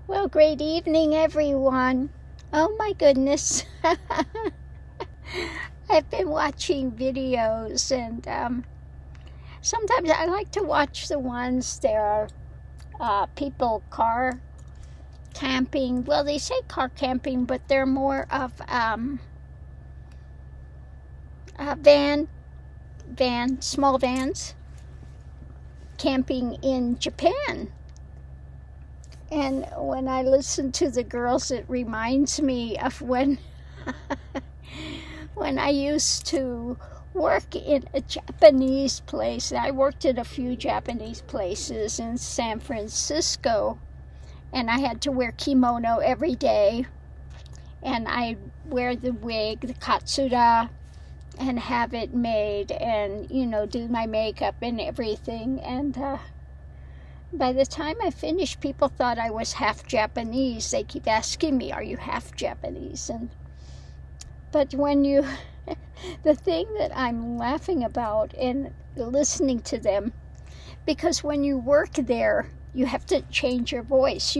Well, great evening, everyone. Oh my goodness. I've been watching videos, and sometimes I like to watch the ones that are people car camping. Well, they say car camping, but they're more of small vans, camping in Japan. And when I listen to the girls, it reminds me of when I used to work in a Japanese place. I worked at a few Japanese places in San Francisco, and I had to wear kimono every day. And I wear the wig, the katsura, and have it made, and do my makeup and everything. And by the time I finished, people thought I was half Japanese. They keep asking me, "Are you half Japanese?" But when the thing that I'm laughing about and listening to them, because when you work there, you have to change your voice,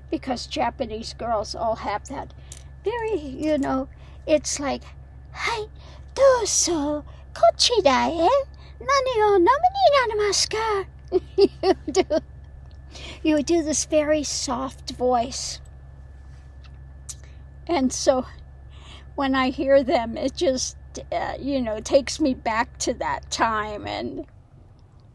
because Japanese girls all have that very, it's like, "Hai, dozo, kochira e, nani o nomi ni narimasu ka?" You do this very soft voice. And so when I hear them, it just, takes me back to that time. And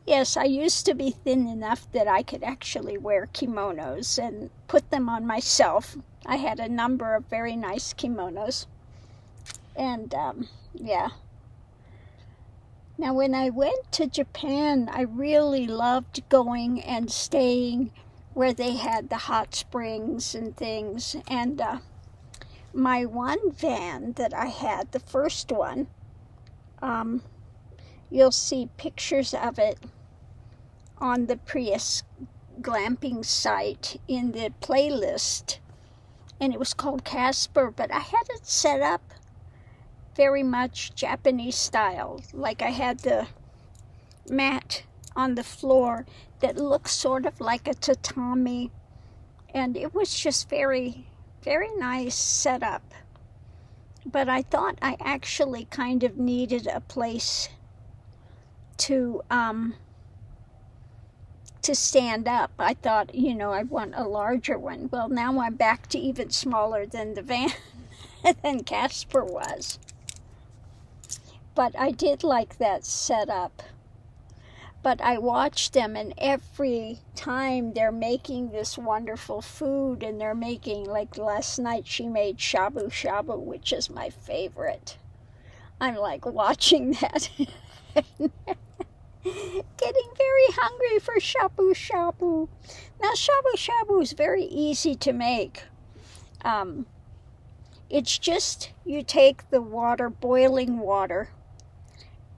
yes, I used to be thin enough that I could actually wear kimonos and put them on myself. I had a number of very nice kimonos. And, yeah. Now, when I went to Japan, I really loved going and staying where they had the hot springs and things. And my one van that I had, the first one, you'll see pictures of it on the Prius glamping site in the playlist. And it was called Casper, but I had it set up very much Japanese style. Like I had the mat on the floor that looked sort of like a tatami, and it was just very, very nice setup. But I thought I actually kind of needed a place to stand up. I thought, I want a larger one. Well, now I'm back to even smaller than the van than Casper was. But I did like that setup. But I watched them, and every time they're making this wonderful food, and they're making, like last night she made Shabu Shabu, which is my favorite. I'm like watching that. Getting very hungry for Shabu Shabu. Now, Shabu Shabu is very easy to make. It's just, you take the water, boiling water,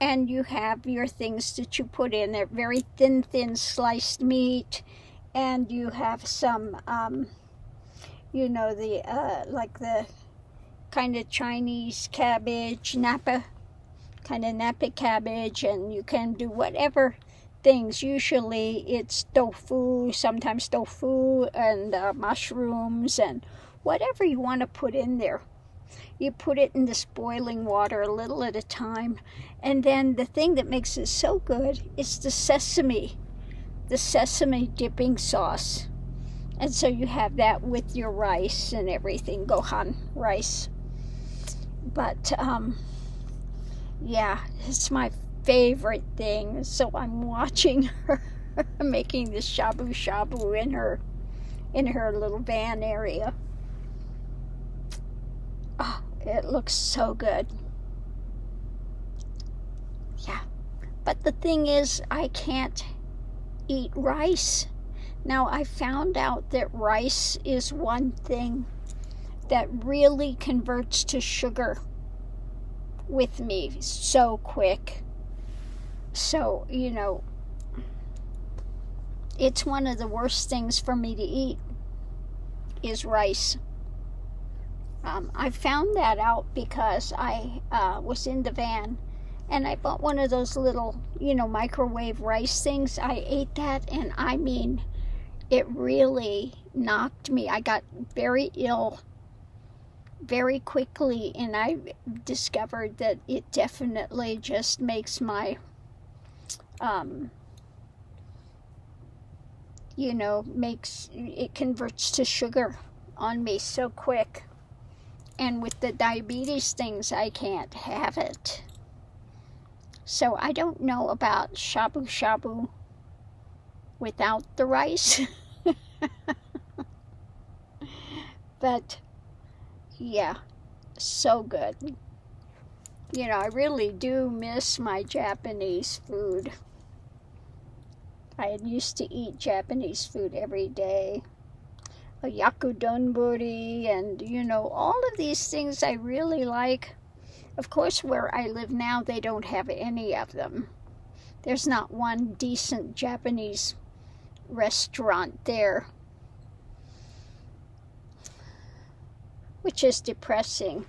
and you have your things that you put in there, very thin sliced meat, and you have some, like the kind of Chinese cabbage, Napa cabbage, and you can do whatever things. Usually it's tofu, sometimes tofu, and mushrooms, and whatever you want to put in there. You put it in this boiling water a little at a time. And then the thing that makes it so good is the sesame dipping sauce. And so you have that with your rice and everything, gohan rice. But, yeah, it's my favorite thing. So I'm watching her making this shabu shabu in her little van area. Oh, it looks so good. Yeah. But the thing is, I can't eat rice. Now, I found out that rice is one thing that really converts to sugar with me so quick. So, it's one of the worst things for me to eat is rice. I found that out because I was in the van and I bought one of those little, microwave rice things. I ate that, and I mean, it really knocked me. I got very ill very quickly, and I discovered that it definitely just makes my, you know, it converts to sugar on me so quick. And with the diabetes things, I can't have it. So I don't know about shabu shabu without the rice. But yeah, so good. You know, I really do miss my Japanese food. I used to eat Japanese food every day. A yakudonburi and, you know, all of these things I really like. Of course, where I live now, they don't have any of them. There's not one decent Japanese restaurant there, which is depressing.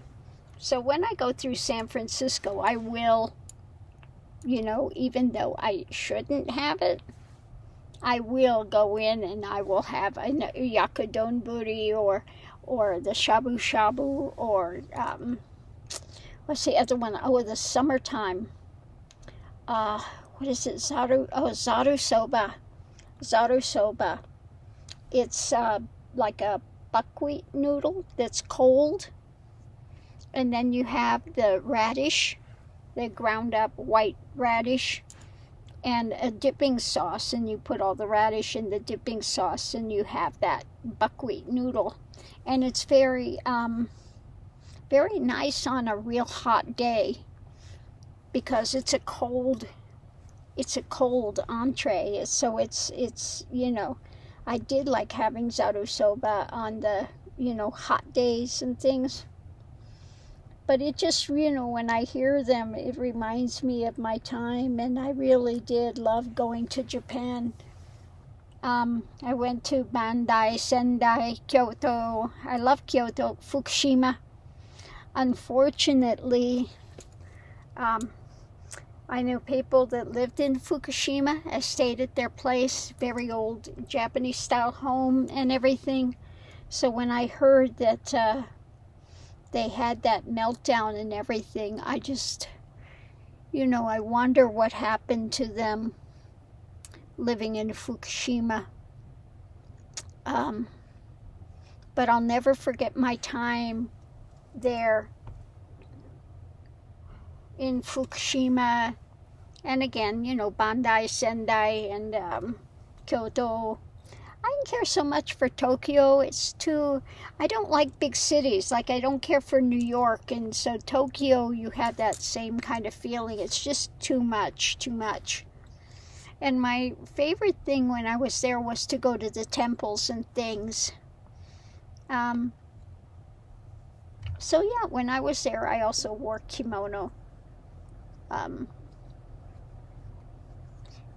So when I go through San Francisco, I will, you know, even though I shouldn't have it, I will go in and I will have a yakudonburi or the shabu shabu or what's the other one? Oh, the summertime. What is it? Zaru soba. Zaru soba. It's like a buckwheat noodle that's cold, and then you have the radish, the ground up white radish, and a dipping sauce, and you put all the radish in the dipping sauce, and you have that buckwheat noodle, and it's very very nice on a real hot day because it's a cold entree. So it's you know, I did like having zaru soba on the, you know, hot days and things. But it just, you know, when I hear them, it reminds me of my time, and I really did love going to Japan. I went to Bandai, Sendai, Kyoto. I love Kyoto, Fukushima. Unfortunately, I knew people that lived in Fukushima. I stayed at their place, very old Japanese-style home and everything. So when I heard that they had that meltdown and everything, I just, you know, I wonder what happened to them living in Fukushima. But I'll never forget my time there in Fukushima, and again, you know, Bandai, Sendai, and Kyoto. I don't care so much for Tokyo. I don't like big cities. Like, I don't care for New York, and so Tokyo, you have that same kind of feeling. It's just too much. And my favorite thing when I was there was to go to the temples and things. So yeah, when I was there, I also wore kimono.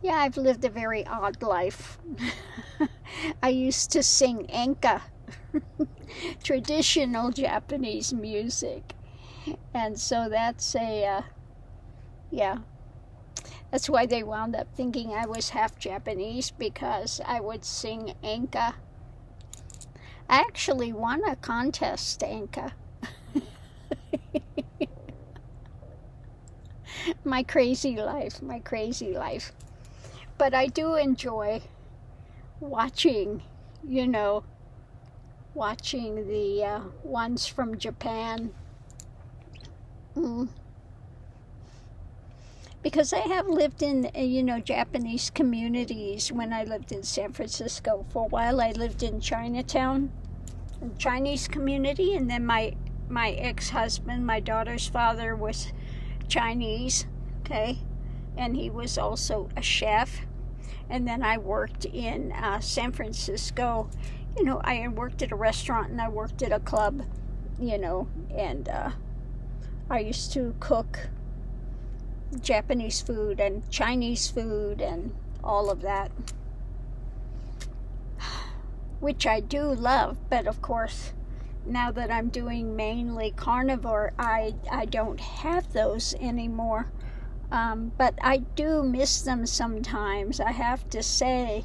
Yeah, I've lived a very odd life. I used to sing enka, traditional Japanese music. And so that's yeah. That's why they wound up thinking I was half Japanese, because I would sing enka. I actually won a contest, enka. My crazy life. But I do enjoy watching, you know, watching the ones from Japan. Because I have lived in, you know, Japanese communities. When I lived in San Francisco for a while, I lived in Chinatown, a Chinese community, and then my ex-husband, my daughter's father, was Chinese, okay, and he was also a chef. And then I worked in San Francisco. You know, I worked at a restaurant and I worked at a club, you know, and I used to cook Japanese food and Chinese food and all of that, which I do love. But of course, now that I'm doing mainly carnivore, I don't have those anymore. But I do miss them sometimes, I have to say.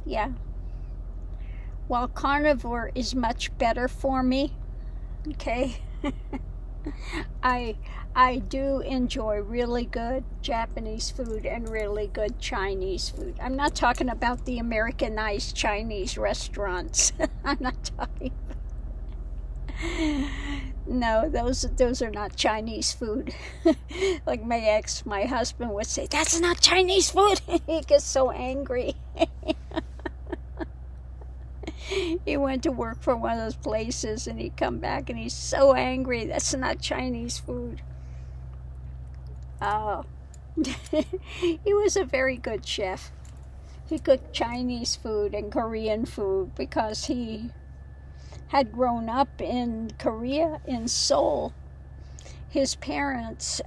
Yeah. While carnivore is much better for me, okay, I do enjoy really good Japanese food and really good Chinese food. I'm not talking about the Americanized Chinese restaurants. I'm not talking no, those are not Chinese food. Like my husband would say, that's not Chinese food. He gets so angry. He went to work for one of those places and he'd come back and he's so angry. That's not Chinese food. Oh. He was a very good chef. He cooked Chinese food and Korean food because he had grown up in Korea, in Seoul. His parents,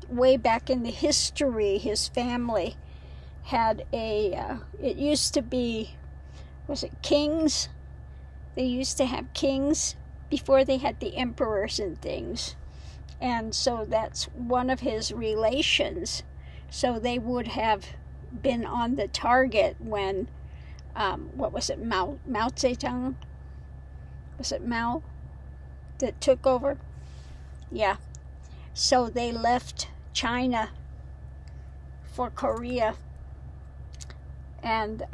way back in the history, his family had it used to be, was it kings? They used to have kings before they had the emperors and things. And so that's one of his relations. So they would have been on the target when, what was it, Mao Zedong? Was it Mao that took over? Yeah. So they left China for Korea, and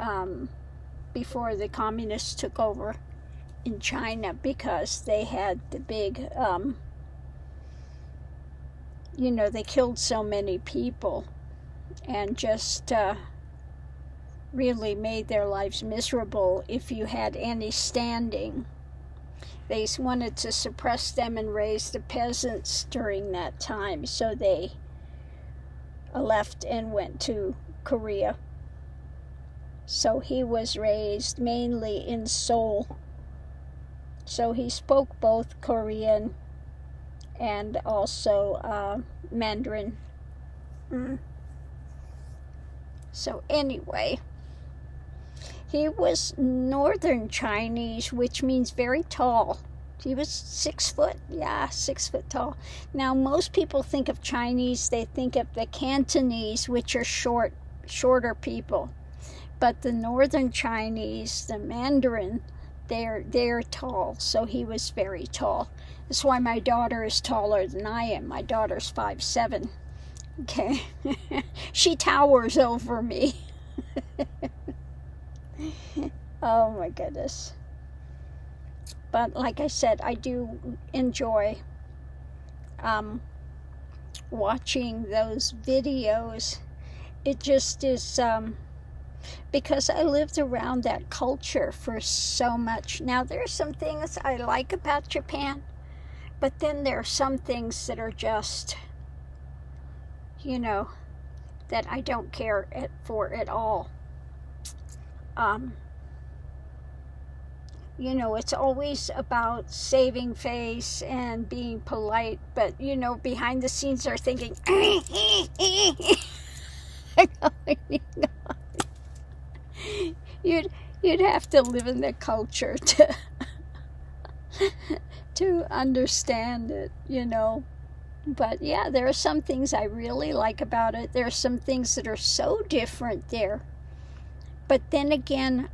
before the communists took over in China, because they had the big, they killed so many people and just really made their lives miserable if you had any standing. They wanted to suppress them and raise the peasants during that time, so they left and went to Korea. So he was raised mainly in Seoul. So he spoke both Korean and also Mandarin. So anyway, he was Northern Chinese, which means very tall. He was 6 foot, 6 foot tall. Now, most people think of Chinese, they think of the Cantonese, which are shorter people. But the Northern Chinese, the Mandarin, they're tall. So he was very tall. That's why my daughter is taller than I am. My daughter's 5'7". Okay, she towers over me. Oh my goodness. But like I said, I do enjoy watching those videos. It just is because I lived around that culture for so much. Now, there are some things I like about Japan, but then there are some things that are just, that I don't care for at all. It's always about saving face and being polite, but, behind the scenes they're thinking, you'd have to live in the culture to understand it, But yeah, there are some things I really like about it. There are some things that are so different there. But then again,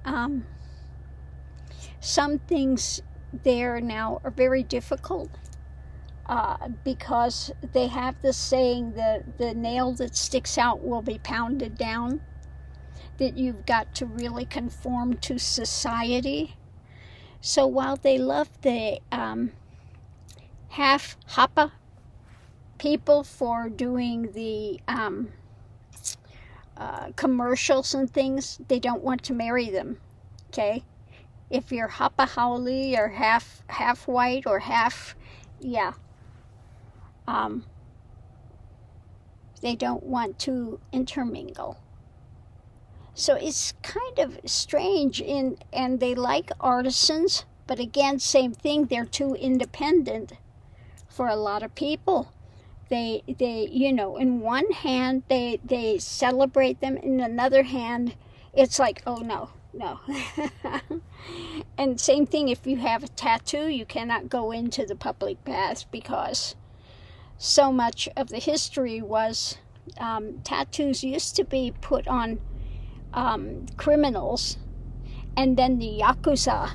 some things there now are very difficult because they have this saying, the nail that sticks out will be pounded down, that you've got to really conform to society. So while they love the half Hapa people for doing the commercials and things, they don't want to marry them, okay? If you're Hapa Haole or half white or half, they don't want to intermingle. So it's kind of strange, and they like artisans, but again, same thing, they're too independent for a lot of people. They in one hand, they celebrate them, in another hand, it's like, oh no. And same thing, if you have a tattoo, you cannot go into the public baths, because so much of the history was tattoos used to be put on criminals And then the Yakuza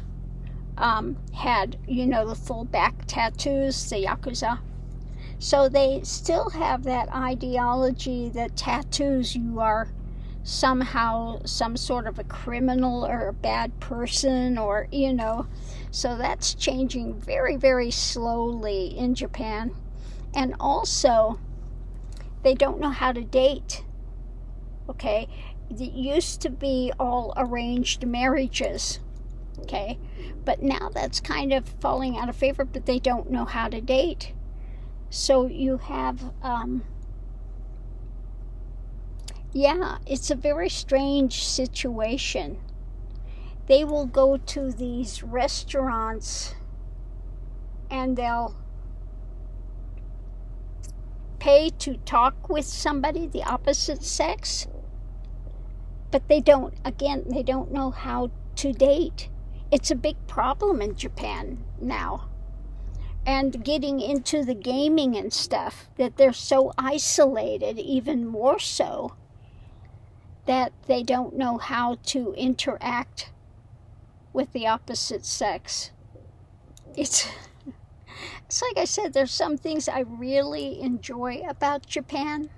had, you know, the full back tattoos, the Yakuza. So they still have that ideology that tattoos, you are somehow some sort of a criminal or a bad person, or, you know. So that's changing very, very slowly in Japan. And also, they don't know how to date. Okay? It used to be all arranged marriages. Okay? But now that's kind of falling out of favor, but they don't know how to date. So you have, yeah, it's a very strange situation. They will go to these restaurants and they'll pay to talk with somebody, the opposite sex, but they don't know how to date. It's a big problem in Japan now. And getting into the gaming and stuff, that they're so isolated, even more so, that they don't know how to interact with the opposite sex. It's like I said, there's some things I really enjoy about Japan,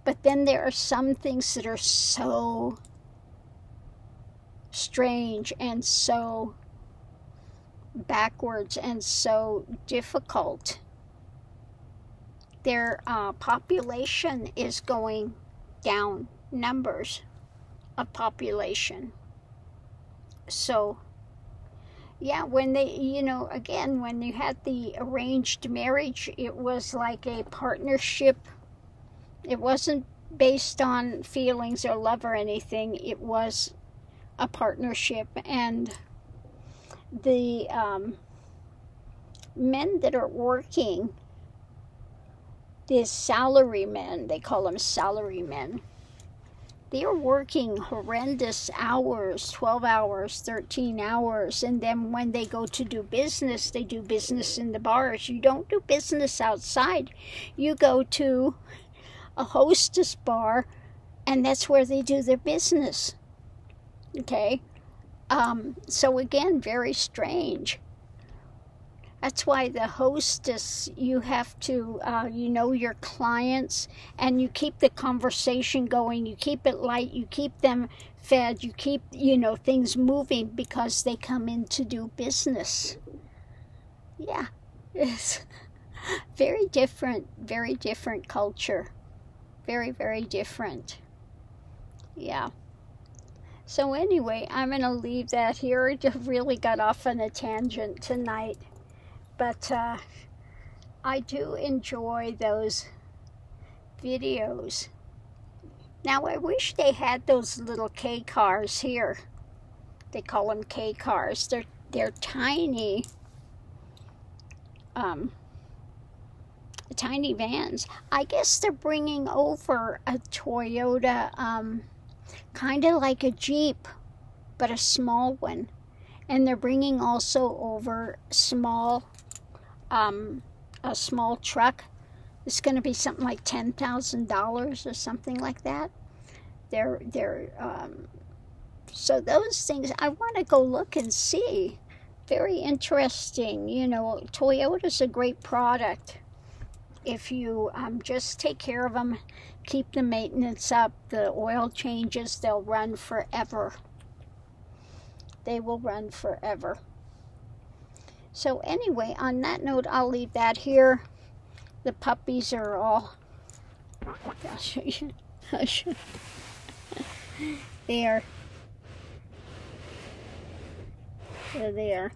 but then there are some things that are so strange and so backwards and so difficult. Their population is going down, numbers of population. So yeah, when they, you know, again, when you had the arranged marriage, it was like a partnership. It wasn't based on feelings or love or anything. It was a partnership. And the men that are working, the salarymen, they call them salarymen, they're working horrendous hours, 12 hours, 13 hours, and then when they go to do business, they do business in the bars. You don't do business outside. You go to a hostess bar, and that's where they do their business. Okay? So again, very strange. That's why the hostess, you have to, you know your clients, and you keep the conversation going, you keep it light, you keep them fed, you keep, you know, things moving, because they come in to do business. Yeah, it's very different culture. Very, very different. Yeah. So anyway, I'm going to leave that here. I just really got off on a tangent tonight. But I do enjoy those videos. Now, I wish they had those little K cars here. They call them K cars. They're tiny, tiny vans. I guess they're bringing over a Toyota, kind of like a Jeep, but a small one. And they're bringing also over a small truck. It's going to be something like $10,000 or something like that. So those things, I want to go look and see. Very interesting. You know, Toyota's a great product. If you just take care of them, keep the maintenance up, the oil changes, they'll run forever. They will run forever. So anyway, on that note, I'll leave that here. The puppies are all... I'll show you. There they are.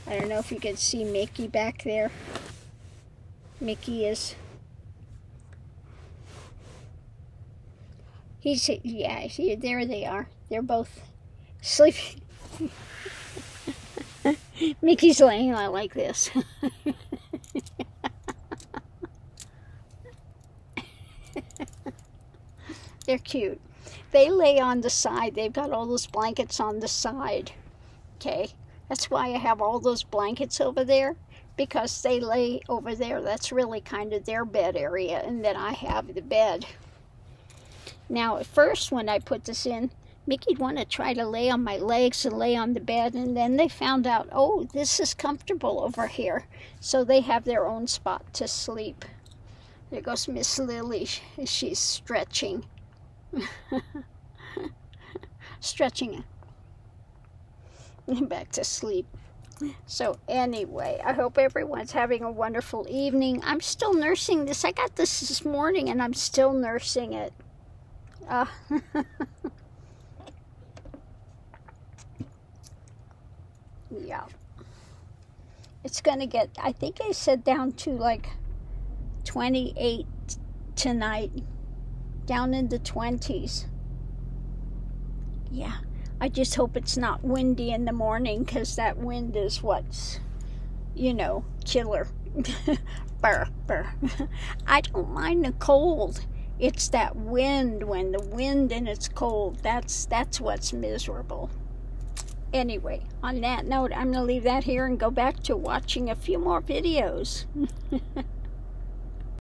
I don't know if you can see Mickey back there. Mickey is... there they are. They're both sleeping. Mickey's laying out like this. They're cute. They lay on the side. They've got all those blankets on the side. Okay? That's why I have all those blankets over there, because they lay over there. That's really kind of their bed area, and then I have the bed. Now, at first, when I put this in, Mickey'd want to try to lay on my legs and lay on the bed, and then they found out, oh, this is comfortable over here. So they have their own spot to sleep. There goes Miss Lily. She's stretching. Stretching back to sleep. So anyway, I hope everyone's having a wonderful evening. I'm still nursing this. I got this morning and I'm still nursing it. Yeah. It's going to get, I think I said down to like 28 tonight. Down in the 20s. Yeah. I just hope it's not windy in the morning, because that wind is what's, you know, killer. Burr, burr. I don't mind the cold. It's that wind, when the wind and it's cold, that's what's miserable. Anyway, on that note, I'm going to leave that here and go back to watching a few more videos.